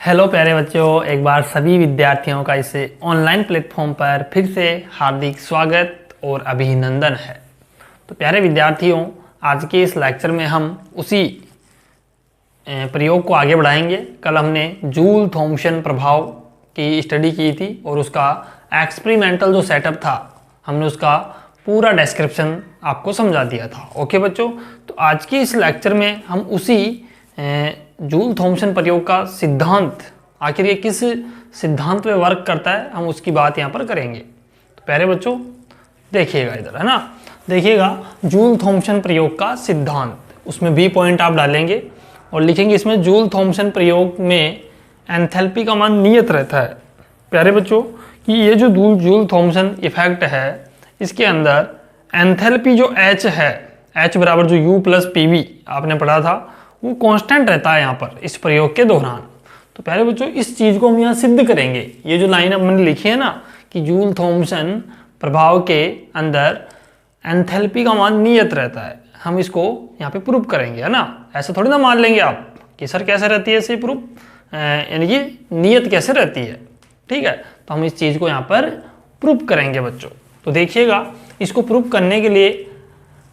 Hello प्यारे बच्चों, एक बार सभी विद्यार्थियों का इसे ऑनलाइन प्लेटफॉर्म पर फिर से हार्दिक स्वागत और अभिनंदन है। तो प्यारे विद्यार्थियों, आज के इस लेक्चर में हम उसी प्रयोग को आगे बढ़ाएंगे। कल हमने जूल थॉम्सन प्रभाव की स्टडी की थी और उसका एक्सपेरिमेंटल जो सेटअप था हमने उसका पूरा डिस्क्रिप्शन आपको समझा दिया था। ओके बच्चों, तो आज की इस लेक्चर में हम उसी जूल थॉम्सन प्रयोग का सिद्धांत, आखिर ये किस सिद्धांत पे वर्क करता है, हम उसकी बात यहाँ पर करेंगे। तो प्यारे बच्चों देखिएगा इधर, है ना, देखिएगा जूल थॉम्सन प्रयोग का सिद्धांत, उसमें बी पॉइंट आप डालेंगे और लिखेंगे इसमें जूल थॉम्सन प्रयोग में एंथैल्पी का मान नियत रहता है। प्यारे बच्चों कि ये जो जूल थॉम्सन इफेक्ट है, इसके अंदर एंथैल्पी जो H है, H बराबर जो U प्लस PV आपने पढ़ा था, वो कांस्टेंट रहता है यहाँ पर इस प्रयोग के दौरान। तो प्यारे बच्चों इस चीज़ को हम यहाँ सिद्ध करेंगे। ये जो लाइन हमने लिखी है ना कि जूल थॉम्सन प्रभाव के अंदर एंथैल्पी का मान नियत रहता है, हम इसको यहाँ पे प्रूव करेंगे, है ना। ऐसा थोड़ी ना मान लेंगे आप कि सर कैसे रहती है ऐसे प्रूफ, यानी कि नियत कैसे रहती है, ठीक है। तो हम इस चीज़ को यहाँ पर प्रूव करेंगे बच्चों। तो देखिएगा, इसको प्रूव करने के लिए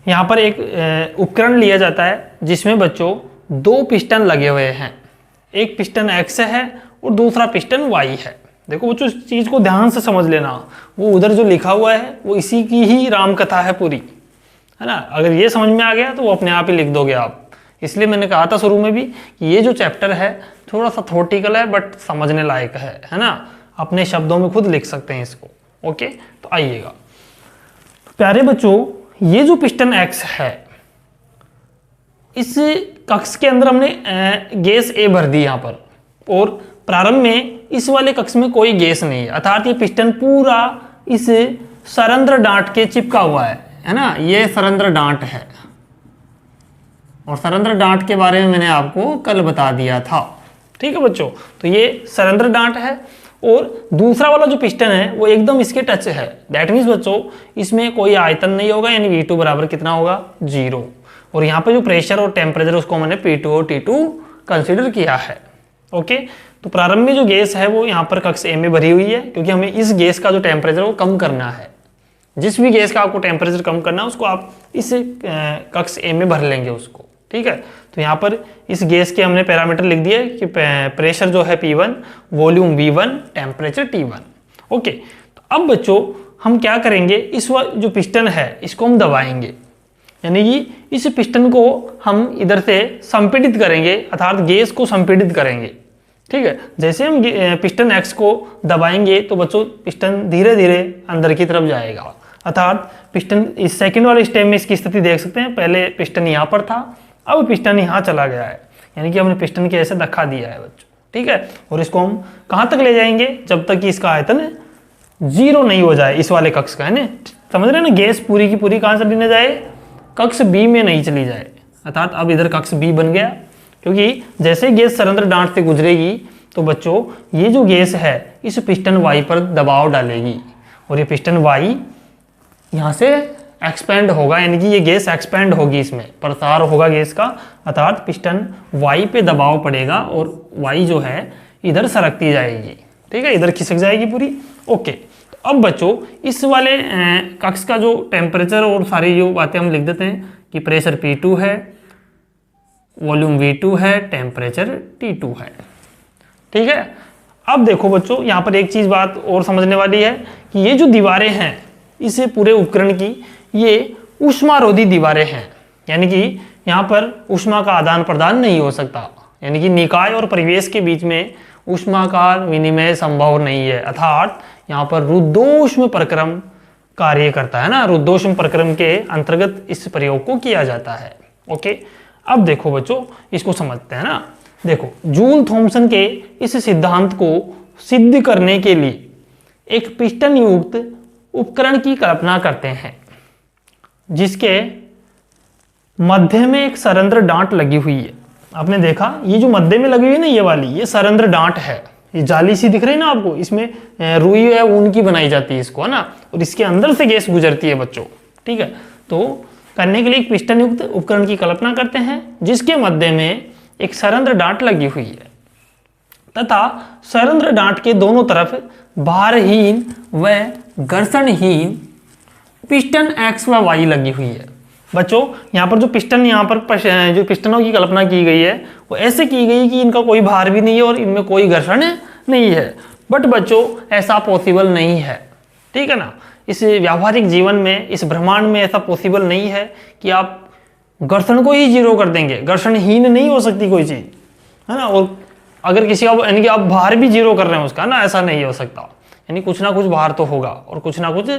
यहाँ पर एक उपकरण लिया जाता है जिसमें बच्चों दो पिस्टन लगे हुए हैं। एक पिस्टन X है और दूसरा पिस्टन Y है। देखो बच्चों इस चीज़ को ध्यान से समझ लेना, वो उधर जो लिखा हुआ है वो इसी की ही राम कथा है पूरी, है ना। अगर ये समझ में आ गया तो वो अपने आप ही लिख दोगे आप। इसलिए मैंने कहा था शुरू में भी कि ये जो चैप्टर है थोड़ा सा थ्योरेटिकल है बट समझने लायक है ना। अपने शब्दों में खुद लिख सकते हैं इसको। ओके, तो आइएगा प्यारे बच्चों, ये जो पिस्टन X है, इस कक्ष के अंदर हमने गैस A भर दी यहाँ पर, और प्रारंभ में इस वाले कक्ष में कोई गैस नहीं है, अर्थात ये पिस्टन पूरा इस सरंध्र डांट के चिपका हुआ है ना। ये सरंध्र डांट है और सरंध्र डांट के बारे में मैंने आपको कल बता दिया था, ठीक है बच्चों। तो ये सरंध्र डांट है और दूसरा वाला जो पिस्टन है वो एकदम इसके टच है। दैट मीन्स बच्चों इसमें कोई आयतन नहीं होगा, यानी V2 बराबर कितना होगा, 0। और यहाँ पे जो प्रेशर और टेम्परेचर उसको मैंने P2 और T2 कंसीडर किया है। ओके, तो प्रारंभ में जो गैस है वो यहाँ पर कक्ष A में भरी हुई है, क्योंकि हमें इस गैस का जो टेम्परेचर वो कम करना है। जिस भी गैस का आपको टेम्परेचर कम करना है उसको आप इस कक्ष A में भर लेंगे उसको, ठीक है। तो यहाँ पर इस गैस के हमने पैरामीटर लिख दिए कि प्रेशर जो है P1, volume V1, temperature T1। Okay, तो अब बच्चों हम क्या करेंगे, इस जो पिस्टन है इसको हम दबाएंगे, यानी कि इस पिस्टन को हम इधर से संपीड़ित करेंगे, अर्थात गैस को संपीड़ित करेंगे, ठीक है। जैसे हम पिस्टन X को दबाएंगे तो बच्चों पिस्टन धीरे धीरे अंदर की तरफ जाएगा, अर्थात पिस्टन इस सेकंड वाले स्टेप में इसकी स्थिति देख सकते हैं। पहले पिस्टन यहाँ पर था, अब पिस्टन यहाँ चला गया है, यानी कि हमने पिस्टन के ऐसे धक्का दिया है बच्चों, ठीक है। और इसको हम कहाँ तक ले जाएंगे, जब तक कि इसका आयतन 0 नहीं हो जाए इस वाले कक्ष का, है ना। समझ रहे हैं ना, गैस पूरी की पूरी कहाँ चली न जाए, कक्ष B में नहीं चली जाए, अर्थात अब इधर कक्ष B बन गया, क्योंकि जैसे गैस सरंध्र डांट से गुजरेगी तो बच्चों ये जो गैस है इस पिस्टन Y पर दबाव डालेगी और ये पिस्टन Y यहाँ से एक्सपेंड होगा, यानी कि ये गैस एक्सपेंड होगी, इसमें प्रसार होगा गैस का, अर्थात पिस्टन Y पे दबाव पड़ेगा और Y जो है इधर सरकती जाएगी, ठीक है, इधर खिसक जाएगी पूरी। ओके, तो अब बच्चों इस वाले कक्ष का जो टेम्परेचर और सारी जो बातें हम लिख देते हैं कि प्रेशर P2 है, वॉल्यूम V2 है, टेम्परेचर T2 है, ठीक है। अब देखो बच्चों यहाँ पर एक चीज़ बात और समझने वाली है कि ये जो दीवारें हैं इस पूरे उपकरण की, ये ऊष्मारोधी दीवारें हैं, यानी कि यहाँ पर ऊष्मा का आदान प्रदान नहीं हो सकता, यानी कि निकाय और परिवेश के बीच में ऊष्मा का विनिमय संभव नहीं है, अर्थात यहाँ पर रुद्धोष्म प्रक्रम कार्य करता है ना। रुद्धोष्म प्रक्रम के अंतर्गत इस प्रयोग को किया जाता है। ओके, अब देखो बच्चों इसको समझते हैं ना। देखो जूल थॉम्सन के इस सिद्धांत को सिद्ध करने के लिए एक पिस्टन युक्त उपकरण की कल्पना करते हैं जिसके मध्य में एक सरंध्र डांट लगी हुई है। आपने देखा ये जो मध्य में लगी हुई है ना, ये वाली, ये सरंध्र डांट है, ये जाली सी दिख रही है ना आपको, इसमें रुई है ऊन की बनाई जाती है इसको, है ना, और इसके अंदर से गैस गुजरती है बच्चों, ठीक है। तो करने के लिए एक पिस्टन युक्त उपकरण की कल्पना करते हैं जिसके मध्य में एक सरंध्र डांट लगी हुई है। तथा सरंध्र डांट के दोनों तरफ भारहीन व घर्षणहीन पिस्टन एक्स व वाई लगी हुई है। बच्चों यहाँ पर जो पिस्टन जो पिस्टनों की कल्पना की गई है वो ऐसे की गई कि इनका कोई भार भी नहीं है और इनमें कोई घर्षण नहीं है। बट बच्चों ऐसा पॉसिबल नहीं है, ठीक है ना। इस व्यावहारिक जीवन में, इस ब्रह्मांड में ऐसा पॉसिबल नहीं है कि आप घर्षण को ही जीरो कर देंगे। घर्षणहीन नहीं हो सकती कोई चीज, है ना। और अगर किसी का यानी कि आप भार भी जीरो कर रहे हैं उसका ना, ऐसा नहीं हो सकता। यानी कुछ ना कुछ भार तो होगा और कुछ ना कुछ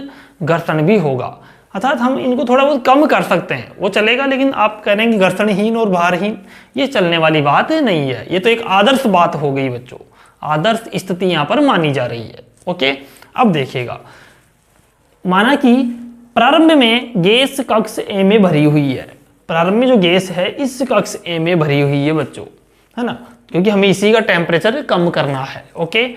घर्षण भी होगा। अर्थात हम इनको थोड़ा बहुत कम कर सकते हैं, वो चलेगा। लेकिन आप कह रहे हैं कि घर्षणहीन और भारहीन, ये चलने वाली बात नहीं है। ये तो एक आदर्श बात हो गई बच्चों, आदर्श स्थिति यहाँ पर मानी जा रही है। ओके, अब देखिएगा, माना कि प्रारंभ में गैस कक्ष ए में भरी हुई है। प्रारंभ में जो गैस है इस कक्ष ए में भरी हुई है बच्चों, है ना, क्योंकि हमें इसी का टेम्परेचर कम करना है। ओके,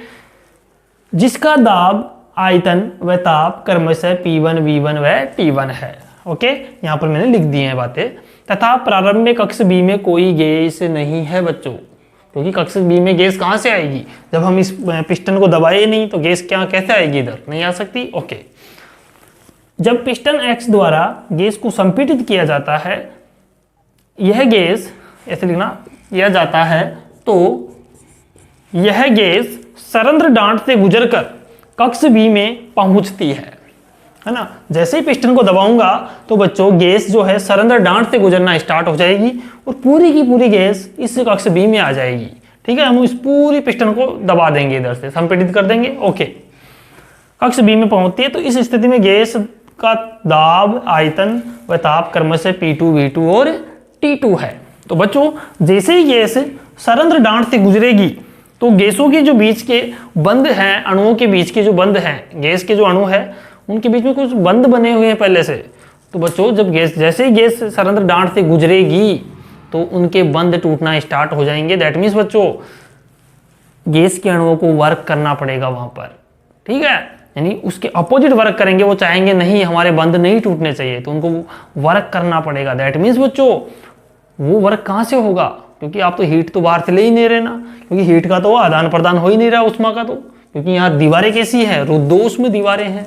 जिसका दाब, आयतन व ताप क्रमशः P1, V1 व T1 है। ओके, यहाँ पर मैंने लिख दी हैं बातें। तथा प्रारंभ में कक्ष बी में कोई गैस नहीं है बच्चों, क्योंकि कक्ष बी में गैस कहाँ से आएगी? जब हम इस पिस्टन को दबाए नहीं तो गैस कैसे आएगी? इधर नहीं आ सकती। ओके, जब पिस्टन एक्स द्वारा गैस को संपीड़ित किया जाता है, यह गैस ऐसे लिखना किया जाता है, तो यह गैस सरंध्र डांट से गुजरकर कक्ष बी में पहुंचती है ना। जैसे ही पिस्टन को दबाऊंगा तो बच्चों गैस जो है सरंध्र डांट से गुजरना स्टार्ट हो जाएगी और पूरी की पूरी गैस इस कक्ष बी में आ जाएगी। ठीक है, हम इस पूरी पिस्टन को दबा देंगे, इधर से संपीड़ित कर देंगे। ओके, कक्ष बी में पहुंचती है, तो इस स्थिति में गैस का दाब, आयतन व ताप क्रमशः P2, V2 और T2 है। तो बच्चों जैसे ही गैस सरंध्र डांट से गुजरेगी तो गैसों के जो बीच के बंद हैं, अणुओं के बीच के जो बंद हैं, गैस के जो अणु है उनके बीच में कुछ बंद बने हुए हैं पहले से। तो बच्चों जब गैस, जैसे ही गैस सरंध्र डांट से गुजरेगी तो उनके बंद टूटना स्टार्ट हो जाएंगे। दैट मीन्स बच्चों गैस के अणुओं को वर्क करना पड़ेगा वहां पर, ठीक है, यानी उसके अपोजिट वर्क करेंगे। वो चाहेंगे नहीं हमारे बंद नहीं टूटने चाहिए, तो उनको वर्क करना पड़ेगा। दैट मीन्स बच्चों वो वर्क कहाँ से होगा? क्योंकि आप तो हीट तो बाहर से ले ही नहीं रहे ना, क्योंकि हीट का तो आदान प्रदान हो ही नहीं रहा उष्मा का, तो क्योंकि यहाँ दीवारें कैसी हैं? रुद्धोष्म दीवारें हैं।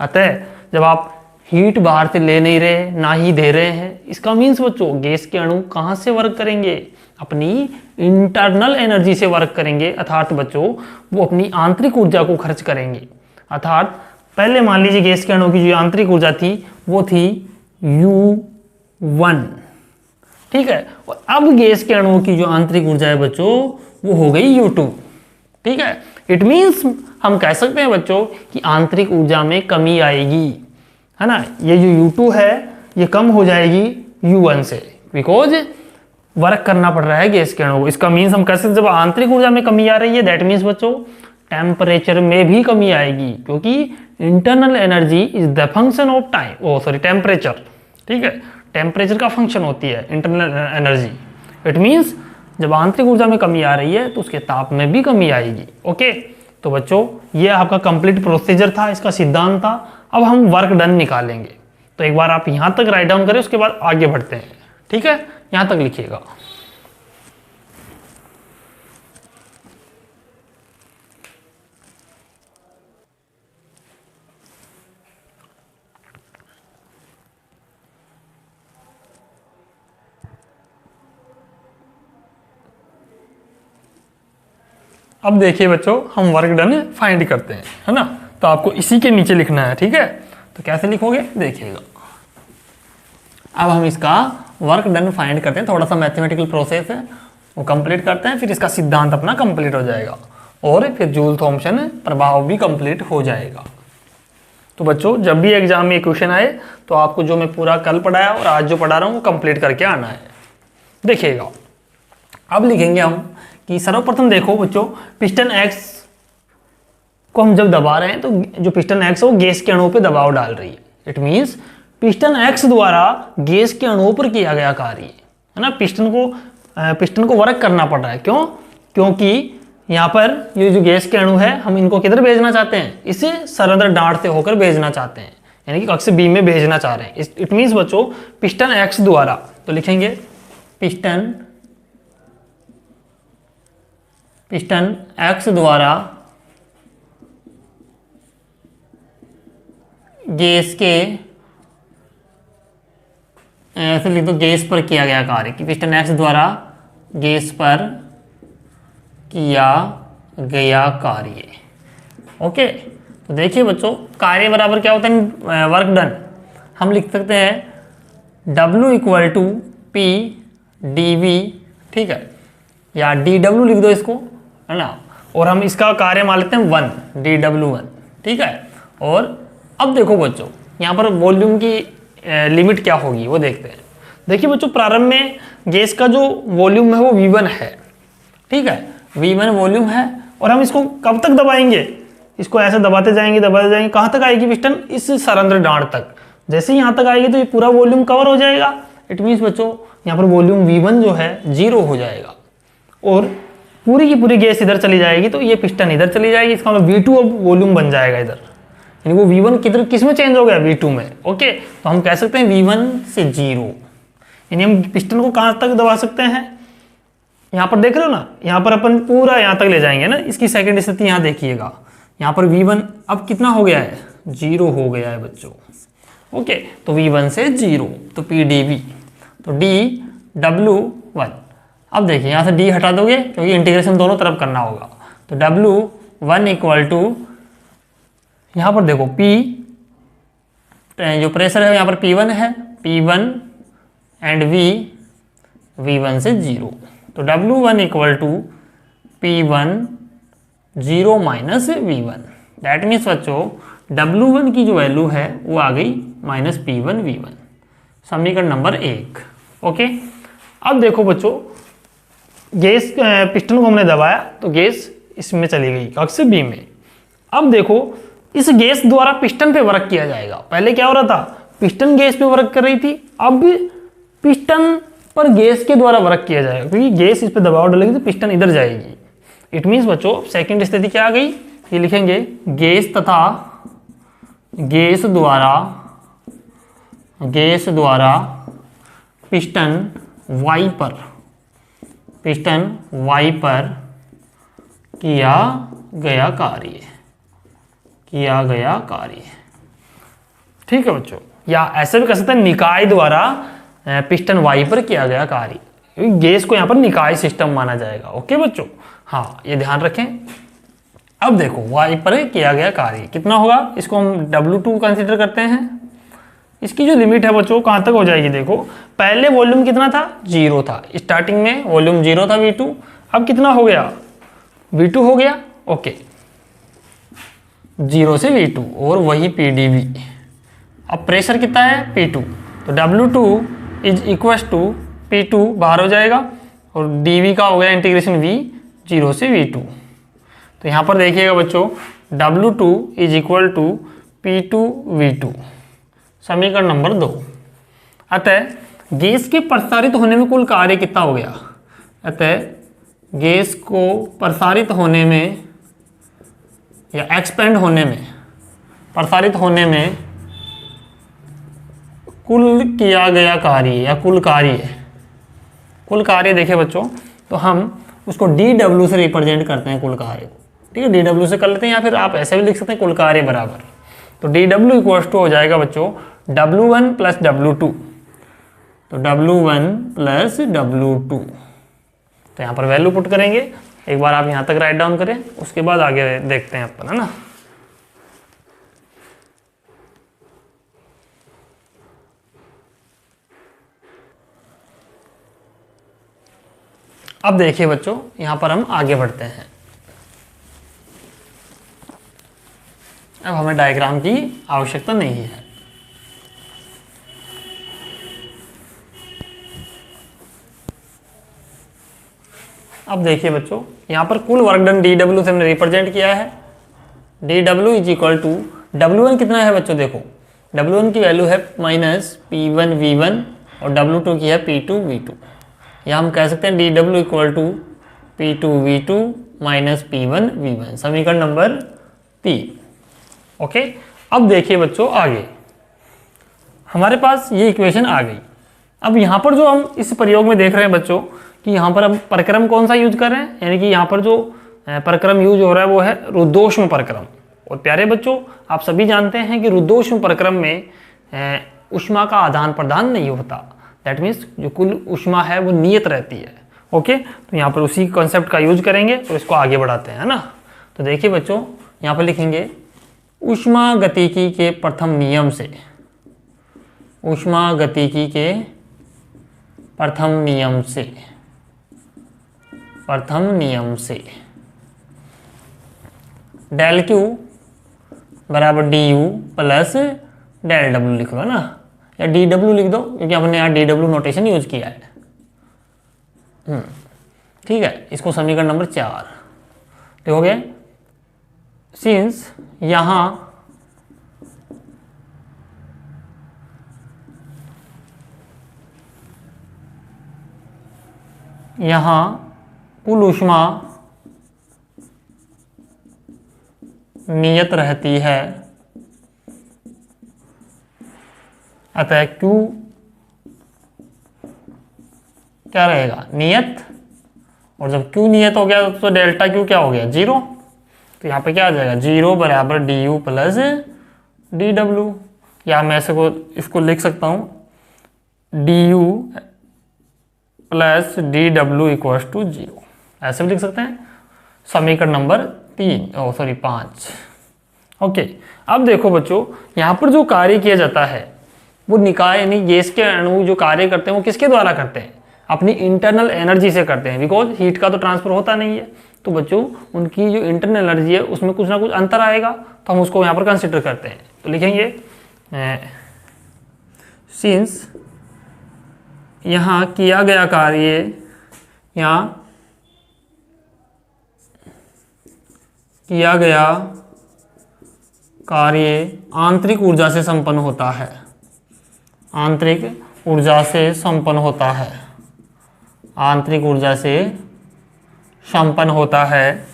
अतः जब आप हीट बाहर से ले नहीं रहे, ना ही दे रहे हैं, इसका मीन्स बच्चों गैस के अणु कहाँ से वर्क करेंगे? अपनी इंटरनल एनर्जी से वर्क करेंगे। अर्थात बच्चों वो अपनी आंतरिक ऊर्जा को खर्च करेंगे। अर्थात पहले मान लीजिए गैस के अणु की जो आंतरिक ऊर्जा थी वो थी U1, ठीक है, और अब गैस के अणुओं की जो आंतरिक ऊर्जा है बच्चों वो हो गई U2, ठीक है। इट मीन्स हम कह सकते हैं बच्चों कि आंतरिक ऊर्जा में कमी आएगी, है ना। ये जो U2 है ये कम हो जाएगी U1 से, बिकॉज वर्क करना पड़ रहा है गैस के अणुओं को। इसका मीन्स हम कह सकते हैं जब आंतरिक ऊर्जा में कमी आ रही है, दैट मीन्स बच्चों टेम्परेचर में भी कमी आएगी, क्योंकि internal energy is the function of temperature, ठीक है, टेम्परेचर का फंक्शन होती है इंटरनल एनर्जी। इट मीन्स जब आंतरिक ऊर्जा में कमी आ रही है तो उसके ताप में भी कमी आएगी। ओके, तो बच्चों ये आपका कंप्लीट प्रोसीजर था, इसका सिद्धांत था। अब हम वर्क डन निकालेंगे, तो एक बार आप यहाँ तक राइट डाउन करें, उसके बाद आगे बढ़ते हैं, ठीक है, यहाँ तक लिखिएगा। अब देखिए बच्चों हम वर्क डन फाइंड करते हैं, है ना। तो आपको इसी के नीचे लिखना है, ठीक है। तो कैसे लिखोगे देखिएगा। अब हम इसका वर्क डन फाइंड करते हैं, थोड़ा सा मैथमेटिकल प्रोसेस है वो कंप्लीट करते हैं, फिर इसका सिद्धांत अपना कंप्लीट हो जाएगा और फिर जूल थॉम्सन प्रभाव भी कंप्लीट हो जाएगा। तो बच्चों जब भी एग्जाम में क्वेश्चन आए तो आपको जो मैं पूरा कल पढ़ाया और आज जो पढ़ा रहा हूँ वो कंप्लीट करके आना है। देखिएगा अब लिखेंगे हम कि सर्वप्रथम देखो बच्चों पिस्टन एक्स को हम जब दबा रहे हैं तो जो पिस्टन एक्स है वो गैस के अणुओं पे दबाव डाल रही है। इट मीन्स पिस्टन एक्स द्वारा गैस के अणुओं पर किया गया कार्य है ना। पिस्टन को वर्क करना पड़ रहा है। क्यों? क्योंकि यहाँ पर ये जो गैस के अणु है हम इनको किधर भेजना चाहते हैं? इसे सरंध्र डांट से होकर भेजना चाहते हैं, यानी कि कक्ष बी में भेजना चाह रहे हैं। इट मीन्स बच्चों पिस्टन एक्स द्वारा, तो लिखेंगे पिस्टन पिस्टन X द्वारा गैस के, ऐसे लिख दो, गैस पर किया गया कार्य, कि पिस्टन X द्वारा गैस पर किया गया कार्य। ओके, तो देखिए बच्चों, कार्य बराबर क्या होता है, वर्क डन। हम लिख सकते हैं W equal to P dV, ठीक है, या dW लिख दो इसको, है ना, और हम इसका कार्य मान लेते हैं 1, dW1, ठीक है। और अब देखो बच्चों, यहाँ पर वॉल्यूम की लिमिट क्या होगी वो देखते हैं। देखिए बच्चों, प्रारंभ में गैस का जो वॉल्यूम है वो V1 है, ठीक है, V1 वॉल्यूम है, और हम इसको कब तक दबाएंगे, इसको ऐसे दबाते जाएंगे कहाँ तक आएगी पिस्टन, इस सरंध्र डांड तक। जैसे ही यहाँ तक आएगी तो ये पूरा वॉल्यूम कवर हो जाएगा। इट मीन्स बच्चों, यहाँ पर वॉल्यूम V1 जो है 0 हो जाएगा, और पूरी की पूरी गैस इधर चली जाएगी, तो ये पिस्टन इधर चली जाएगी। इसका मतलब V2 अब वॉल्यूम बन जाएगा इधर, यानी वो V1 किधर, किस में चेंज हो गया, V2 में। ओके, तो हम कह सकते हैं V1 से 0, यानी हम पिस्टन को कहाँ तक दबा सकते हैं, यहाँ पर देख रहे हो ना, यहाँ पर अपन पूरा यहाँ तक ले जाएंगे ना। इसकी सेकंड स्थिति यहाँ देखिएगा, यहाँ पर V1 अब कितना हो गया है, 0 हो गया है बच्चों। ओके, तो V1 से 0, तो P dV, तो dW1। अब देखिए यहाँ से D हटा दोगे क्योंकि इंटीग्रेशन दोनों तरफ करना होगा, तो W1 इक्वल टू, यहाँ पर देखो P जो प्रेशर है यहाँ पर P1 है, P1 एंड V1 से 0, तो W1 equal to P1 0 minus V1। That means बच्चों, W1 की जो वैल्यू है वो आ गई माइनस P1 V1, समीकरण नंबर 1। ओके, अब देखो बच्चों, गैस पिस्टन को हमने दबाया तो गैस इसमें चली गई कक्ष B में। अब देखो, इस गैस द्वारा पिस्टन पे वर्क किया जाएगा। पहले क्या हो रहा था, पिस्टन गैस पे वर्क कर रही थी, अब पिस्टन पर गैस के द्वारा वर्क किया जाएगा, क्योंकि गैस इस पे दबाव डालेगी तो पिस्टन इधर जाएगी। इट मीन्स बच्चों, सेकंड स्थिति क्या आ गई, ये लिखेंगे, गैस तथा गैस द्वारा पिस्टन Y पर किया गया कार्य, ठीक है बच्चों। या ऐसे भी कह सकते हैं, निकाय द्वारा पिस्टन Y पर किया गया कार्य, क्योंकि गैस को यहाँ पर निकाय सिस्टम माना जाएगा। ओके बच्चों, हाँ, ये ध्यान रखें। अब देखो, Y पर किया गया कार्य कितना होगा, इसको हम W2 कंसीडर करते हैं। इसकी जो लिमिट है बच्चों, कहाँ तक हो जाएगी, देखो, पहले वॉल्यूम कितना था, 0 था, स्टार्टिंग में वॉल्यूम 0 था V2, अब कितना हो गया, V2 हो गया। ओके, 0 से V2, और वही P dV। अब प्रेशर कितना है, P2, तो W2 is equal to P2 बाहर हो जाएगा, और dV का हो गया इंटीग्रेशन V 0 से V2। तो यहाँ पर देखिएगा बच्चों, W2 is equal to P2 V2, समीकरण नंबर 2। अतः गैस के प्रसारित होने में कुल कार्य कितना हो गया, अतः गैस को प्रसारित होने में या एक्सपेंड होने में, प्रसारित होने में कुल किया गया कार्य या कुल कार्य देखिए बच्चों, तो हम उसको dW से रिप्रेजेंट करते हैं, कुल कार्य को, ठीक है, dW से कर लेते हैं, या फिर आप ऐसे भी लिख सकते हैं, कुल कार्य बराबर, तो dW इक्वल टू हो जाएगा बच्चों W1 प्लस W2, तो W1 प्लस W2। तो यहाँ पर वैल्यू पुट करेंगे, एक बार आप यहाँ तक राइट डाउन करें, उसके बाद आगे देखते हैं अपन, है ना। अब देखिए बच्चों, यहाँ पर हम आगे बढ़ते हैं। अब हमें डायग्राम की आवश्यकता नहीं है। अब देखिए बच्चों, यहाँ पर कुल वर्क डन dW से हमने रिप्रेजेंट किया है। dW is equal to W1 कितना है बच्चों, देखो W1 की वैल्यू है माइनस P1 V1 और W2 की है P2 V2। या हम कह सकते हैं dW equal to P2 V2 minus P1 V1, समीकरण नंबर 3। ओके, अब देखिए बच्चों, आगे हमारे पास ये इक्वेशन आ गई। अब यहाँ पर जो हम इस प्रयोग में देख रहे हैं बच्चों कि यहाँ पर हम प्रक्रम कौन सा यूज कर रहे हैं, यानी कि यहाँ पर जो प्रक्रम यूज हो रहा है वो है रुद्धोष्म प्रक्रम। और प्यारे बच्चों, आप सभी जानते हैं कि रुद्धोष्म प्रक्रम में ऊष्मा का आदान प्रदान नहीं होता। दैट मीन्स जो कुल ऊष्मा है वो नियत रहती है। ओके, तो यहाँ पर उसी कॉन्सेप्ट का यूज करेंगे और इसको आगे बढ़ाते हैं, है ना। तो देखिए बच्चों, यहाँ पर लिखेंगे ऊष्मागतिकी के प्रथम नियम से, ऊष्मागतिकी के प्रथम नियम से डेल क्यू बराबर D U plus del W लिख लो ना, या डी डब्ल्यू लिख दो क्योंकि हमने यहाँ डी डब्ल्यू नोटेशन यूज किया है। ठीक है, इसको समीकरण नंबर 4 लिखोगे। सिंस यहाँ कुल ऊष्मा नियत रहती है, अतः Q क्या रहेगा, नियत। और जब Q नियत हो गया तो डेल्टा Q क्या हो गया, 0। तो यहाँ पे क्या आ जाएगा, 0 बराबर D U plus D W, या मैं इसको लिख सकता हूँ D U plus D W equal to 0, ऐसे भी लिख सकते हैं। समीकरण नंबर 5। ओके, अब देखो बच्चों, यहाँ पर जो कार्य किया जाता है वो निकाय यानी गैस के अणु जो कार्य करते हैं वो किसके द्वारा करते हैं, अपनी इंटरनल एनर्जी से करते हैं। बिकॉज हीट का तो ट्रांसफर होता नहीं है, तो बच्चों उनकी जो इंटरनल एनर्जी है उसमें कुछ ना कुछ अंतर आएगा, तो हम उसको यहाँ पर कंसिडर करते हैं। तो लिखेंगे सिंस यहाँ किया गया कार्य आंतरिक ऊर्जा से संपन्न होता है, आंतरिक ऊर्जा से संपन्न होता है।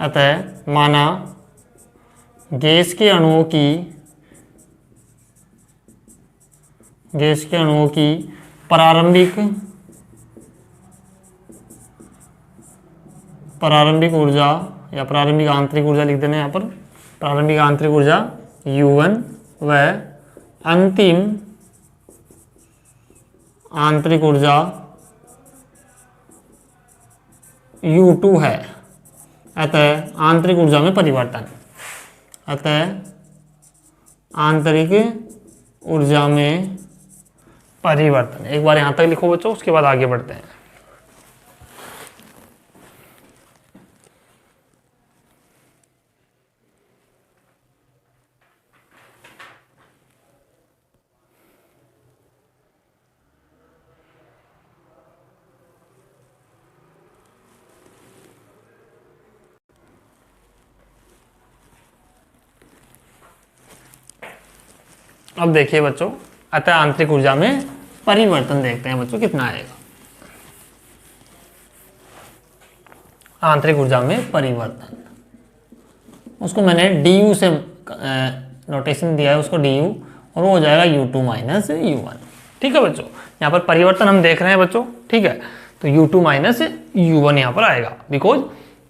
अतः माना गैस के अणुओं की प्रारंभिक ऊर्जा या प्रारंभिक आंतरिक ऊर्जा लिख देना, यहाँ पर प्रारंभिक आंतरिक ऊर्जा U1 व अंतिम आंतरिक ऊर्जा U2 है। अतः आंतरिक ऊर्जा में परिवर्तन, एक बार यहाँ तक लिखो बच्चों, उसके बाद आगे बढ़ते हैं। अब देखिए बच्चों, अतः आंतरिक ऊर्जा में परिवर्तन देखते हैं बच्चों कितना आएगा। आंतरिक ऊर्जा में परिवर्तन, उसको मैंने डी से नोटेशन दिया है, उसको डी और वो हो जाएगा U2 माइनस U1। ठीक है बच्चों, यहाँ पर परिवर्तन हम देख रहे हैं बच्चों। ठीक है, तो U2 माइनस U1 यहाँ पर आएगा, बिकॉज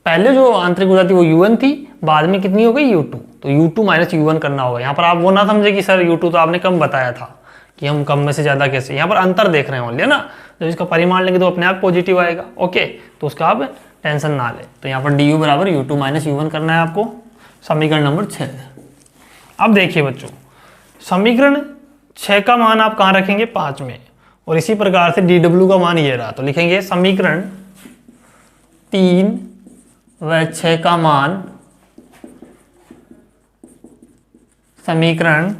पहले जो आंतरिक ऊर्जा थी वो U1 थी, बाद में कितनी हो गई U2, तो U2 माइनस U1 करना होगा। यहाँ पर आप वो ना समझे कि सर U2 तो आपने कम बताया था, कि हम कम में से ज़्यादा कैसे, यहाँ पर अंतर देख रहे हैं ओनली, है ना। जब इसका परिमाण लेंगे तो अपने आप पॉजिटिव आएगा। ओके, तो उसका आप टेंशन ना ले। तो यहाँ पर डी यू बराबर U2 माइनस U1 करना है आपको, समीकरण नंबर 6। अब देखिए बच्चों, समीकरण 6 का मान आप कहाँ रखेंगे, 5 में, और इसी प्रकार से dw का मान ये रहा, तो लिखेंगे समीकरण 3 व 6 का मान समीकरण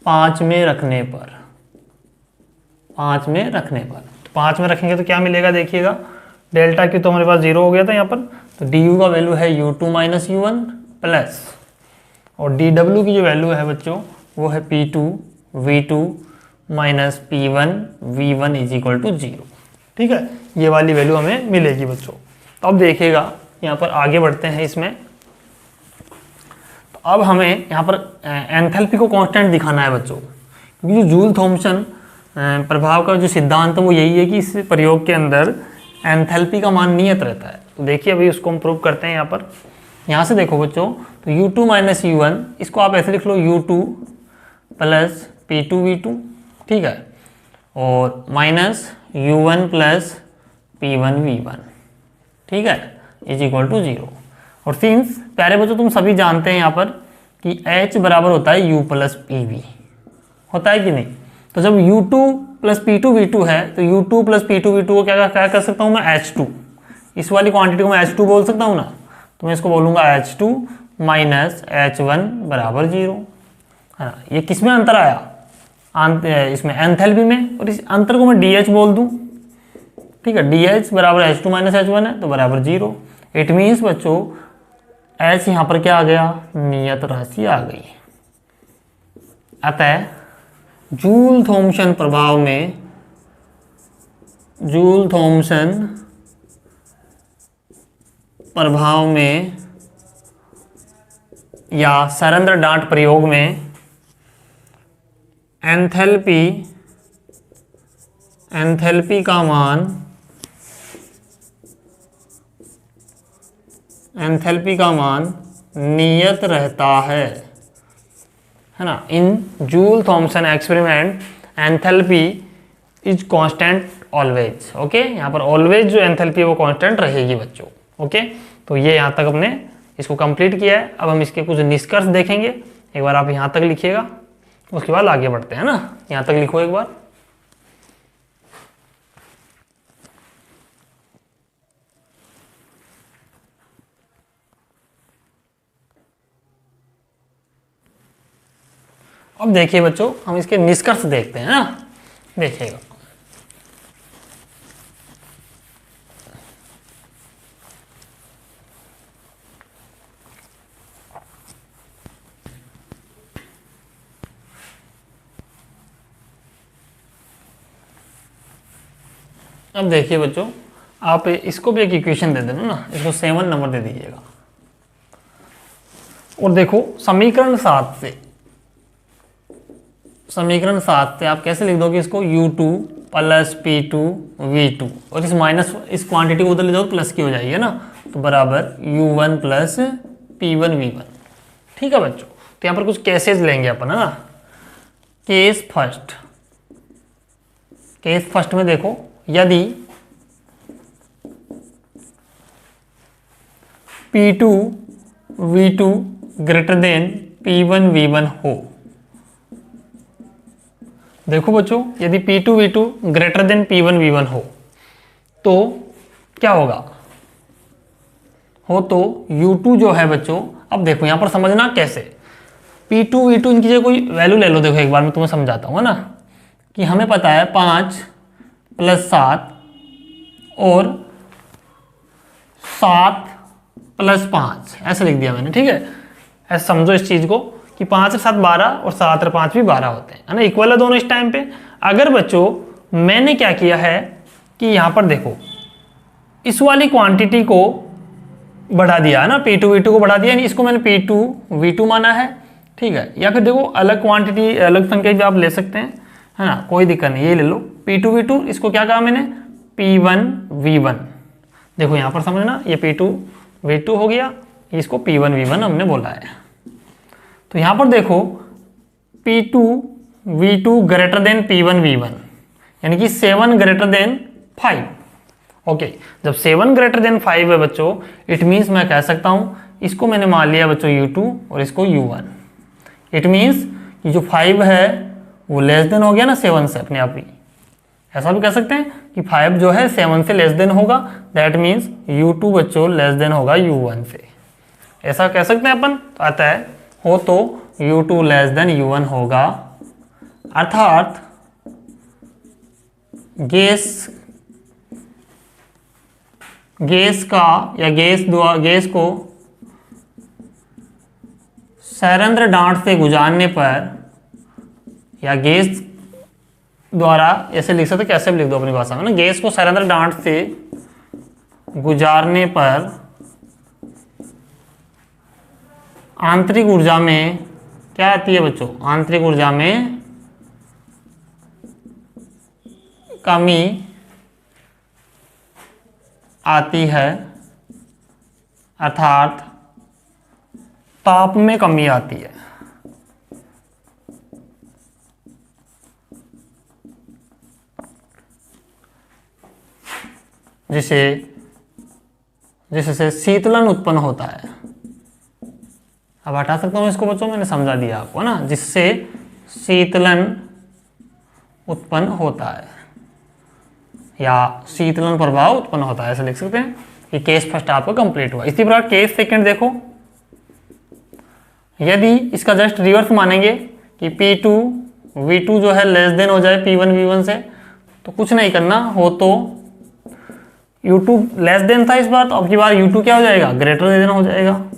5 में रखने पर, तो 5 में रखेंगे तो क्या मिलेगा, देखिएगा डेल्टा क्यू तो हमारे पास 0 हो गया था यहाँ पर, तो डी यू का वैल्यू है U2 माइनस U1 प्लस, और डी डब्ल्यू की जो वैल्यू है बच्चों वो है P2 V2 minus P1 V1 is equal to 0। ठीक है, ये वाली वैल्यू हमें मिलेगी बच्चों। तो अब देखिएगा यहाँ पर आगे बढ़ते हैं इसमें, तो अब हमें यहाँ पर एंथैल्पी को कांस्टेंट दिखाना है बच्चों, क्योंकि जो जूल थॉमसन प्रभाव का जो सिद्धांत है वो यही है कि इस प्रयोग के अंदर एंथैल्पी का मान नियत रहता है। तो देखिए अभी उसको हम प्रूव करते हैं यहाँ पर। यहाँ से देखो बच्चों, तो U2 माइनस U1, इसको आप ऐसे लिख लो U2 प्लस P2V2, ठीक है, और माइनस U1 प्लस P1V1, ठीक है, इज इक्वल टू 0। और सिंस प्यारे बच्चों तुम सभी जानते हैं यहाँ पर कि H बराबर होता है U प्लस PV, होता है कि नहीं। तो जब U2 प्लस P2V2 है तो U2 प्लस P2V2 को क्या कर सकता हूँ मैं, H2। इस वाली क्वांटिटी को मैं H2 बोल सकता हूँ ना, तो मैं इसको बोलूँगा H2 माइनस H1 बराबर 0, है ना। ये किस में अंतर आया, इसमें एंथैल्पी में, और इस अंतर को मैं DH बोल दूँ, ठीक है। DH बराबर H2 माइनस H1 है तो बराबर 0। इट मीन्स बच्चों H यहाँ पर क्या आ गया, नियत राशि आ गई। अतः जूल थॉमसन प्रभाव में, जूल थॉमसन प्रभाव में या सरंद्र डांट प्रयोग में एंथैल्पी का मान नियत रहता है ना। In Joule Thomson experiment enthalpy is constant always, okay. यहाँ पर ऑलवेज जो एंथैल्पी है वो कांस्टेंट रहेगी बच्चों, ओके। तो ये यहाँ तक हमने इसको कंप्लीट किया है। अब हम इसके कुछ निष्कर्ष देखेंगे। एक बार आप यहाँ तक लिखिएगा, उसके बाद आगे बढ़ते हैं ना। यहाँ तक लिखो एक बार। अब देखिए बच्चों, हम इसके निष्कर्ष देखते हैं ना, देखिएगा। अब देखिए बच्चों, आप इसको भी एक इक्वेशन दे देना ना, इसको 7 नंबर दे दीजिएगा। और देखो समीकरण 7 से आप कैसे लिख दोगे इसको, U2 प्लस P2V2, और इस माइनस इस क्वांटिटी को उधर ले जाओ प्लस की हो जाएगी, है ना। तो बराबर U1 प्लस P1V1, ठीक है बच्चों। तो यहाँ पर कुछ केसेस लेंगे अपन, है ना। केस फर्स्ट में देखो, यदि P2V2 ग्रेटर देन P1V1 हो। देखो बच्चों, यदि P2V2 ग्रेटर देन P1V1 हो तो क्या होगा, तो U2 जो है बच्चों, अब देखो यहाँ पर समझना कैसे। P2V2 इनकी जगह कोई वैल्यू ले लो। देखो एक बार मैं तुम्हें समझाता हूँ, है ना, कि हमें पता है 5 + 7 और 7 + 5, ऐसे लिख दिया मैंने, ठीक है। ऐसे समझो इस चीज़ को कि 5 और 7 12 और 7 और 5 भी 12 होते हैं, है ना। इक्वल है दोनों इस टाइम पे। अगर बच्चों मैंने क्या किया है कि यहाँ पर देखो इस वाली क्वांटिटी को बढ़ा दिया, है ना, P2V2 को बढ़ा दिया, इसको मैंने P2V2 माना है, ठीक है। या फिर देखो अलग क्वांटिटी अलग संख्या भी आप ले सकते हैं, है ना, कोई दिक्कत नहीं। ये ले लो P2V2, इसको क्या कहा मैंने, P1V1। देखो यहाँ पर समझना, ये P2V2 हो गया, इसको P1V1 हमने बोला है। तो यहाँ पर देखो P2V2 ग्रेटर देन P1V1, यानी कि 7 ग्रेटर देन 5, ओके। जब 7 ग्रेटर देन 5 है बच्चों, इट मीन्स मैं कह सकता हूँ, इसको मैंने मान लिया बच्चों U2 और इसको U1। इट मीन्स कि जो 5 है वो लेस देन हो गया ना 7 से अपने आप ही। ऐसा भी कह सकते हैं कि 5 जो है 7 से लेस देन होगा, दैट मीन्स U2 बच्चों लेस देन होगा U1 से, ऐसा कह सकते हैं अपन। तो आता है हो तो U2 लेस देन U1 होगा, अर्थात गैस का या गैस को सैरंध्र डांट से गुजारने पर, या गैस द्वारा ऐसे लिख सकते, कैसे भी लिख दो अपनी भाषा में ना, गैस को सैरंध्र डांट से गुजारने पर आंतरिक ऊर्जा में क्या आती है बच्चों, आंतरिक ऊर्जा में कमी आती है, अर्थात ताप में कमी आती है। जिससे शीतलन उत्पन्न होता है। अब हटा सकता हूं इसको बच्चों, मैंने समझा दिया आपको ना, जिससे शीतलन उत्पन्न होता है या शीतलन प्रभाव उत्पन्न होता है, ऐसे लिख सकते हैं। कि केस फर्स्ट आपका कंप्लीट हुआ। इसी प्रकार केस सेकंड देखो, यदि इसका जस्ट रिवर्स मानेंगे कि P2 V2 जो है लेस देन हो जाए P1 V1 से, तो कुछ नहीं करना हो तो U2 लेस देन था इस बार, तो अब की बार U2 क्या हो जाएगा, ग्रेटर देन हो जाएगा।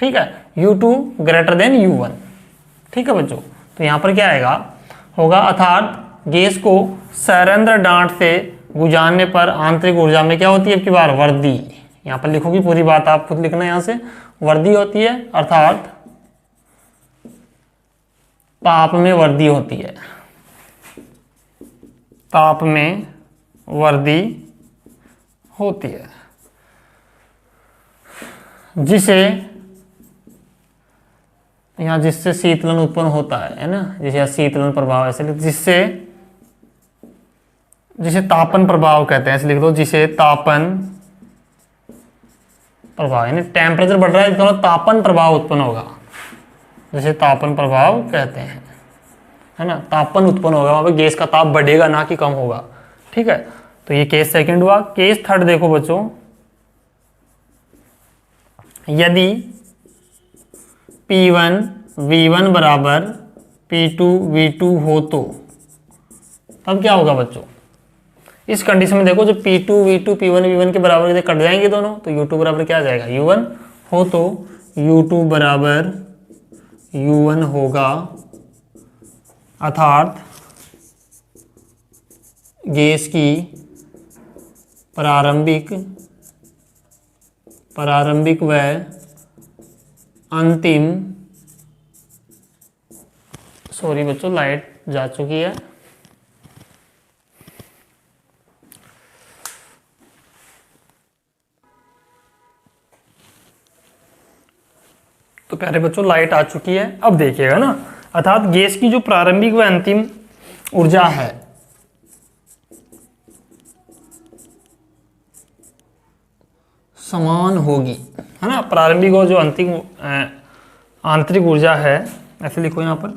ठीक है, U2 ग्रेटर देन U1। ठीक है बच्चों, तो यहाँ पर क्या आएगा होगा, अर्थात गैस को सैरंध्र डांट से गुजारने पर आंतरिक ऊर्जा में क्या होती है, अब की बार वृद्धि। यहाँ पर लिखोगी पूरी बात, आप खुद लिखना यहाँ से, वृद्धि होती है, अर्थात ताप में वृद्धि होती है, ताप में वृद्धि होती है, जिसे यहाँ जिससे शीतलन उत्पन्न होता है ना, जिसे शीतलन प्रभाव ऐसे लिख, जिसे तापन प्रभाव कहते हैं, ऐसे लिख दो, जिसे तापन प्रभाव, यानी टेम्परेचर बढ़ रहा है तो तापन प्रभाव उत्पन्न होगा, जिसे तापन प्रभाव कहते हैं, है ना। तापन उत्पन्न होगा, वहां पे गैस का ताप बढ़ेगा ना कि कम होगा। ठीक है, तो ये केस सेकंड हुआ। केस थर्ड देखो बच्चों, यदि P1 V1 बराबर P2 V2 हो तो तब क्या होगा बच्चों, इस कंडीशन में देखो, जब P2 V2 P1 V1 के बराबर यदि कट जाएंगे दोनों, तो U2 बराबर क्या आ जाएगा, U1 हो तो U2 बराबर U1 होगा, अर्थात गैस की प्रारंभिक व अंतिम, सॉरी बच्चों लाइट जा चुकी है, तो प्यारे बच्चों लाइट आ चुकी है। अब देखिएगा ना, अर्थात गैस की जो प्रारंभिक व अंतिम ऊर्जा है समान होगी, है ना। प्रारंभिक और जो अंतिम आंतरिक ऊर्जा है, ऐसे लिखो यहाँ पर,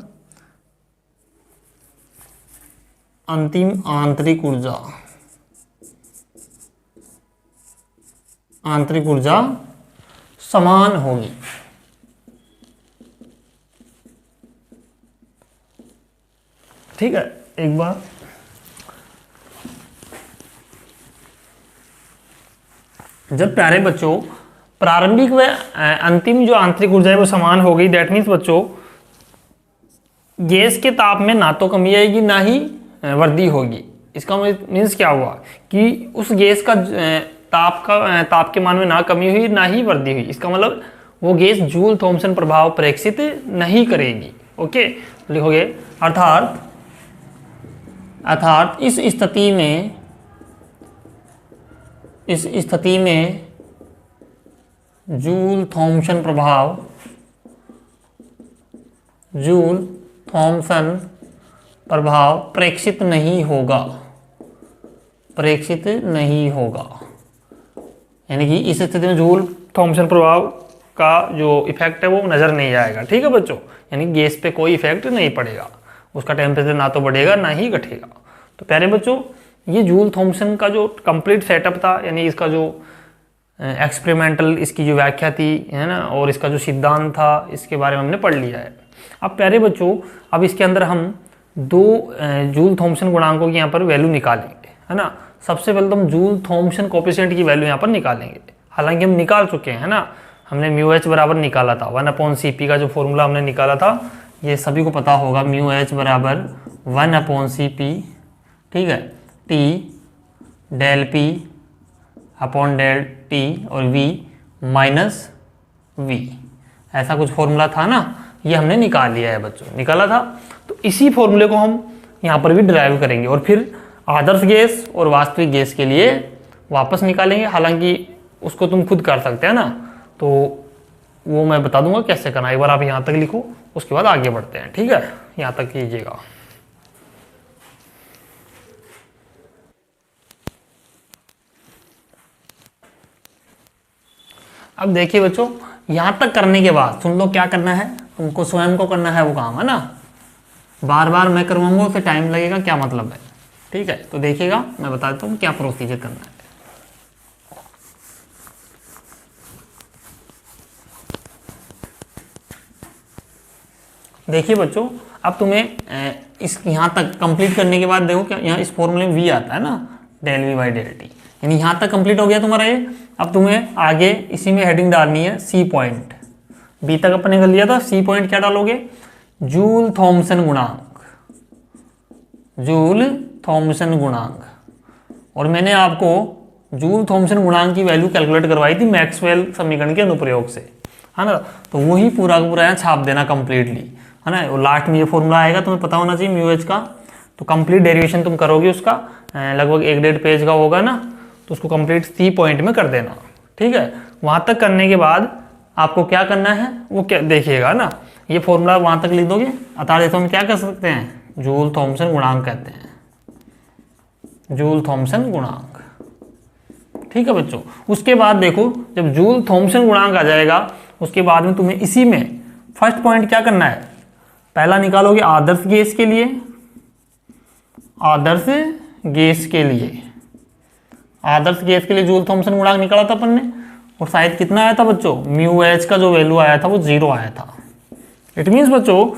अंतिम आंतरिक ऊर्जा समान होगी। ठीक है, एक बार जब प्यारे बच्चों प्रारंभिक व अंतिम जो आंतरिक ऊर्जा है वो समान हो गई, दैट मीन्स बच्चों गैस के ताप में ना तो कमी आएगी ना ही वृद्धि होगी। इसका मीन्स क्या हुआ कि उस गैस का ताप के मान में ना कमी हुई ना ही वृद्धि हुई। इसका मतलब वो गैस जूल थॉमसन प्रभाव प्रेक्षित नहीं करेगी। ओके, लिखोगे अर्थात इस स्थिति में जूल थॉमसन प्रभाव प्रेक्षित नहीं होगा, यानी कि इस स्थिति में जूल थॉमसन प्रभाव का जो इफेक्ट है वो नज़र नहीं आएगा। ठीक है बच्चों, यानी गैस पे कोई इफेक्ट नहीं पड़ेगा, उसका टेम्परेचर ना तो बढ़ेगा ना ही घटेगा। तो प्यारे बच्चों ये जूल थॉमसन का जो कंप्लीट सेटअप था, यानी इसका जो एक्सपेरिमेंटल इसकी जो व्याख्या थी, है ना, और इसका जो सिद्धांत था, इसके बारे में हमने पढ़ लिया है। अब प्यारे बच्चों अब इसके अंदर हम दो जूल थॉमसन गुणांकों की यहाँ पर वैल्यू निकालेंगे, है ना। सबसे पहले तो हम जूल थॉमसन कोएफिशिएंट की वैल्यू यहाँ पर निकालेंगे, हालांकि हम निकाल चुके हैं, है ना। हमने μh बराबर निकाला था, 1/Cp का जो फॉर्मूला हमने निकाला था ये सभी को पता होगा, μh बराबर 1/Cp। ठीक है, T del P upon del T और V माइनस V, ऐसा कुछ फॉर्मूला था ना, ये हमने निकाल लिया है बच्चों, निकाला था। तो इसी फॉर्मूले को हम यहाँ पर भी डिराइव करेंगे और फिर आदर्श गैस और वास्तविक गैस के लिए वापस निकालेंगे, हालांकि उसको तुम खुद कर सकते हैं ना, तो वो मैं बता दूंगा कैसे करना। एक बार आप यहाँ तक लिखो, उसके बाद आगे बढ़ते हैं, ठीक है, यहाँ तक कीजिएगा। अब देखिए बच्चों, यहाँ तक करने के बाद सुन लो क्या करना है, तुमको स्वयं को करना है वो काम, है ना। बार बार मैं करवाऊंगा, उसे टाइम लगेगा, क्या मतलब है, ठीक है। तो देखिएगा, मैं बता देता हूँ क्या प्रोसीजर करना है। देखिए बच्चों, अब तुम्हें इस यहाँ तक कंप्लीट करने के बाद देखो क्या यहाँ इस फॉर्मूले में v आता है ना, del V by del T, यानी यहाँ तक कंप्लीट हो गया तुम्हारा ये। अब तुम्हें आगे इसी में हेडिंग डालनी है सी पॉइंट। बी तक अपने कर लिया था, सी पॉइंट क्या डालोगे, जूल थॉमसन गुणांक, जूल थॉमसन गुणांक। और मैंने आपको जूल थॉमसन गुणांक की वैल्यू कैलकुलेट करवाई थी मैक्सवेल समीकरण के अनुप्रयोग से, है ना। तो वही पूरा का पूरा यहाँ छाप देना कंप्लीटली, है ना। और लास्ट में ये फॉर्मूला आएगा, तुम्हें पता होना चाहिए म्यू एच का। तो कंप्लीट डेरिवेशन तुम करोगे उसका, लगभग 1-1.5 पेज का होगा ना, तो उसको कंप्लीट सी पॉइंट में कर देना, ठीक है। वहाँ तक करने के बाद आपको क्या करना है वो क्या देखिएगा ना, ये फॉर्मूला वहाँ तक लिख दोगे। अतः देखो हम क्या कर सकते हैं, जूल थॉमसन गुणांक कहते हैं, जूल थॉमसन गुणांक, ठीक है बच्चों। उसके बाद देखो, जब जूल थॉमसन गुणांक आ जाएगा, उसके बाद में तुम्हें इसी में फर्स्ट पॉइंट क्या करना है, पहला निकालोगे आदर्श गैस के लिए, आदर्श गैस के लिए, आदर्श गैस के लिए जूल थॉमसन गुणांक निकाला था अपन ने, और शायद कितना आया था बच्चों, म्यू एच का जो वैल्यू आया था वो 0 आया था। इट मीन्स बच्चों,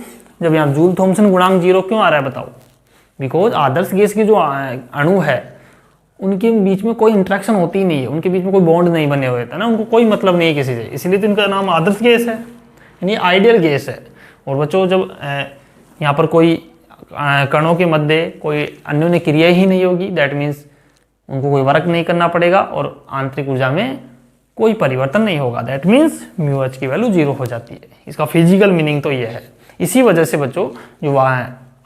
जब यहाँ जूल थॉमसन गुणांक 0 क्यों आ रहा है बताओ, बिकॉज आदर्श गैस की जो अणु है उनके बीच में कोई इंट्रैक्शन होती ही नहीं है, उनके बीच में कोई बॉन्ड नहीं बने हुए थे ना, उनको कोई मतलब नहीं है किसी से, इसलिए तो इनका नाम आदर्श गैस है, यानी आइडियल गैस है। और बच्चों, जब यहाँ पर कोई कणों के मध्य कोई अन्योन्य क्रिया ही नहीं होगी, दैट मीन्स उनको कोई वर्क नहीं करना पड़ेगा और आंतरिक ऊर्जा में कोई परिवर्तन नहीं होगा, दैट मीन्स म्यू एच की वैल्यू 0 हो जाती है। इसका फिजिकल मीनिंग तो ये है। इसी वजह से बच्चों, जो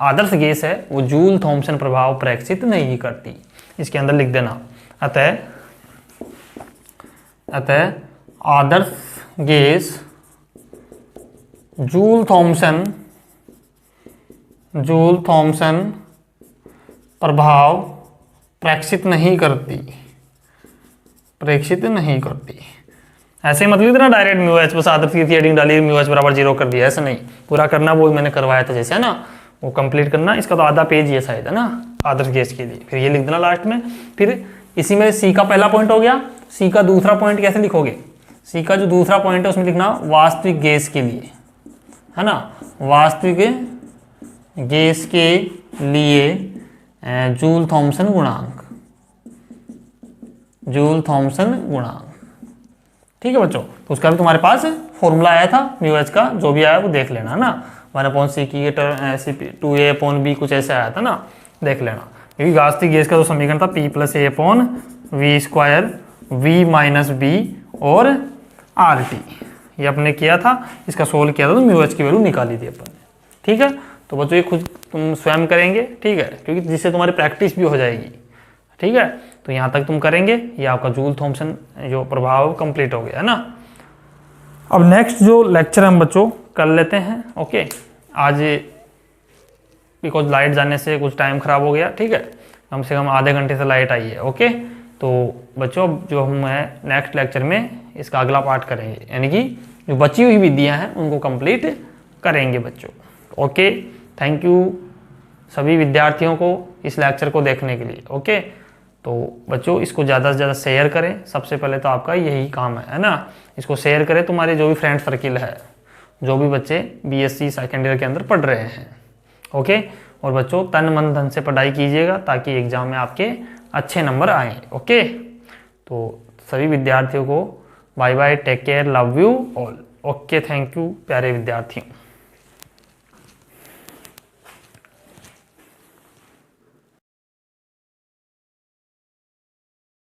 आदर्श गैस है वो जूल थॉमसन प्रभाव प्रेक्षित नहीं करती, इसके अंदर लिख देना। अतः आदर्श गैस जूल थॉमसन प्रभाव प्रेक्षित नहीं करती, प्रेक्षित नहीं करती। ऐसे ही मत लिख देना डायरेक्ट म्यू एच, बस आदर्श की हेडिंग डाली म्यू एच बराबर 0 कर दिया, ऐसा नहीं, पूरा करना वो मैंने करवाया था जैसे, है ना, वो कंप्लीट करना। इसका तो आधा पेज ये शायद है ना आदर्श गैस के लिए, फिर ये लिख देना लास्ट में। फिर इसी में सी का पहला पॉइंट हो गया, सी का दूसरा पॉइंट कैसे लिखोगे, सी का जो दूसरा पॉइंट है उसमें लिखना वास्तविक गैस के लिए, है ना, वास्तविक गैस के लिए जूल थॉमसन गुणांक, जूल थॉमसन गुणांक, ठीक है बच्चों। तो उसका भी तुम्हारे पास फॉर्मूला आया था म्यू एच का, जो भी आया वो देख लेना, है ना, 1/c की 2a/b कुछ ऐसे आया था ना, देख लेना। क्योंकि वास्तविक गैस का जो समीकरण था P+A/v² v-b और RT, ये अपने किया था, इसका सोल्व किया था, तो म्यू एच की वैल्यू निकाली थी अपन ने, ठीक है। तो बच्चों ये खुद तुम स्वयं करेंगे, ठीक है, क्योंकि जिससे तुम्हारी प्रैक्टिस भी हो जाएगी, ठीक है। तो यहाँ तक तुम करेंगे, ये आपका जूल थॉमसन जो प्रभाव कंप्लीट हो गया, है ना। अब नेक्स्ट जो लेक्चर हम बच्चों कर लेते हैं, ओके। आज बिकॉज लाइट जाने से कुछ टाइम खराब हो गया, ठीक है, कम से कम आधे घंटे से लाइट आई है, ओके। तो बच्चों जो हम नेक्स्ट लेक्चर में इसका अगला पार्ट करेंगे, यानी कि जो बची हुई विधियाँ हैं उनको कंप्लीट करेंगे बच्चों, ओके। थैंक यू सभी विद्यार्थियों को इस लेक्चर को देखने के लिए, ओके। तो बच्चों इसको ज़्यादा से ज़्यादा शेयर करें, सबसे पहले तो आपका यही काम है ना, इसको शेयर करें, तुम्हारे जो भी फ्रेंड सर्किल है, जो भी बच्चे बीएससी सेकेंड ईयर के अंदर पढ़ रहे हैं, ओके। और बच्चों तन मन धन से पढ़ाई कीजिएगा ताकि एग्जाम में आपके अच्छे नंबर आएँ, ओके। तो सभी विद्यार्थियों को bye bye, take care, love you all, okay. Thank you प्यारे विद्यार्थियों।